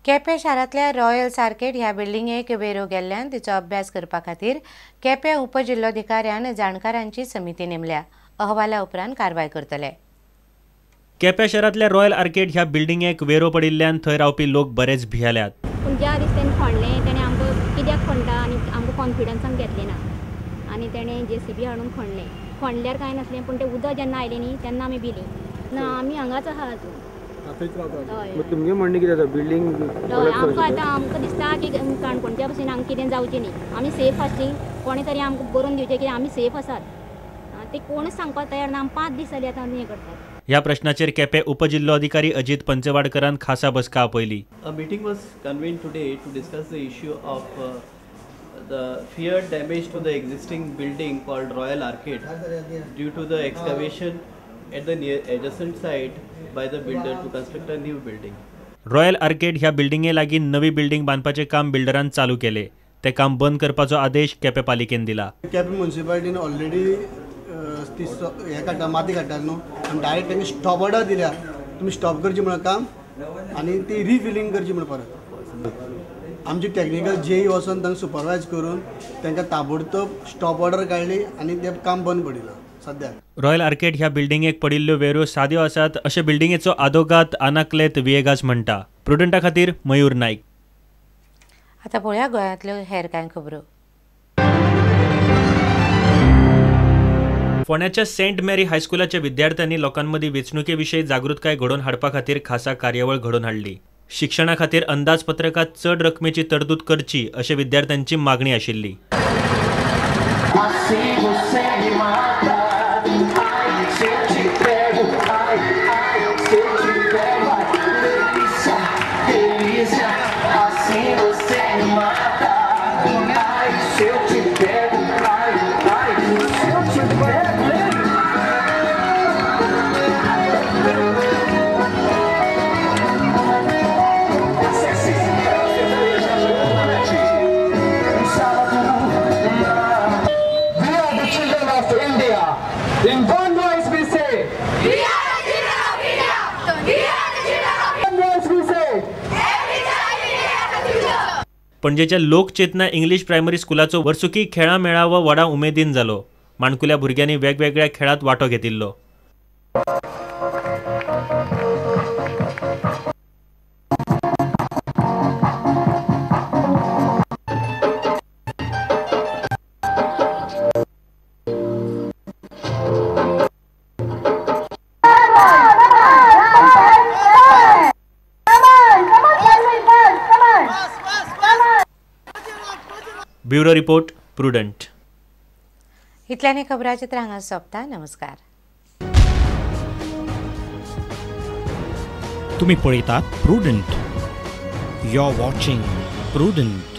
केपें शारांतल्या royal arcade ह्या बिल्डिंगेक वेरो गेल्ल्यान तिचो अभ्यास करपा खातीर केपें उपजिल्लोधिकाऱ्यान जाणकारांची समिती नेमल्या. अहवाला उपरांत कारवाय करतले. केपें शारांतल्या रॉयल आर्केड ह्या बिल्डिंगेक वेरो पडिल्ल्यान थंय रावपी लोक बरेच भियेल्यात. पूण ज्या दीस ताणें खणलें ताणें आमकां कित्याक खणटा आनी आमकां कॉन्फिडन्सान घेतलें ना आनी ताणें JCB हाडून खणल्यार कांय नासलें. पूण तें उदक जेन्ना आयलें न्ही तेन्ना आमी भिलीं. ना आमी हांगाच आहा अजून. तुमगे म्हणणें कितें आसा बिल्डिंग आमकां दिसता की काणकोणच्या भशेन हांगा कितें जावचें न्ही. आमी सेफ आसची. कोणें तरी आमकां बरोवन दिवचें की आमी सेफ आसात. ते कोणूच सांगपाक तयार ना. 5 दीस जाले आतां आमी हें करतात. ह्या प्रश्नाचेर केपें उपजिल्लोधिकारी अजित पंचवाडकरान खासा बसका आपयली. A meeting was convened today to discuss the issue of the feared damage to the existing building called Royal Arcade due to the excavation at the adjacent site by the builder to construct a new building. Royal arcade ह्या बिल्डिंगे लागीं नवी building बांदपाचें काम बिल्डरान चालू केलें. तें काम बंद करपाचो आदेश केपें पालिकेन दिला. केपें म्युनिसिपालिटीन ऑलरेडी हें काडटा माती काडटा न्हू आनी डायरेक्ट तांणी स्टॉप ऑर्डर दिल्या. तुमी स्टॉप करची म्हणून काम आनी ती रिफिलिंग करची म्हणून परत आमची टॅक्निकल JE वचून तांकां सुपरवायज करून तांकां ताबडतोब स्टॉप ऑर्डर काडली आनी तें काम बंद पडिलां सद्याक. रॉयल आर्केड ह्या बिल्डिंगेक पडिल्ल्यो वेऱ्यो साद्यो आसात अशे बिल्डिंगेचो आदोगाद आनाक्लेत विएगास म्हणटा. प्रुडंटा खातीर मयूर नाईक. आतां पळोवया गोंयांतल्यो हेर कांय खबरो. फोंड्याच्या सेंट मेरी हायस्कुलाच्या विद्यार्थ्यांनी लोकांमदीं वेंचणुके विशीं जागृताय घडोवन हाडपा खातीर खासा कार्यावळ घडोवन हाडली. शिक्षणा खातीर अंदाजपत्रकात चड रकमेची तरतूद करची अशी विद्यार्थ्यांची मागणी आशिल्ली. In one voice we say, we are the children of India. We are the children of India. In one voice we say, every child in India has a future. पणजेच्या लोकचेतना इंग्लिश प्रायमरी स्कुलाचो वर्सुकी खेळां मेळावो व्हडा उमेदीन जालो. माणकुल्या भुरग्यांनी वेगवेगळ्या खेळांत वांटो घेतिल्लो. Bureau report Prudent. इतल्यानी खबराचित्र हांगा सोंपता. नमस्कार. तुम्ही पळयतात Prudent. You are watching prudent.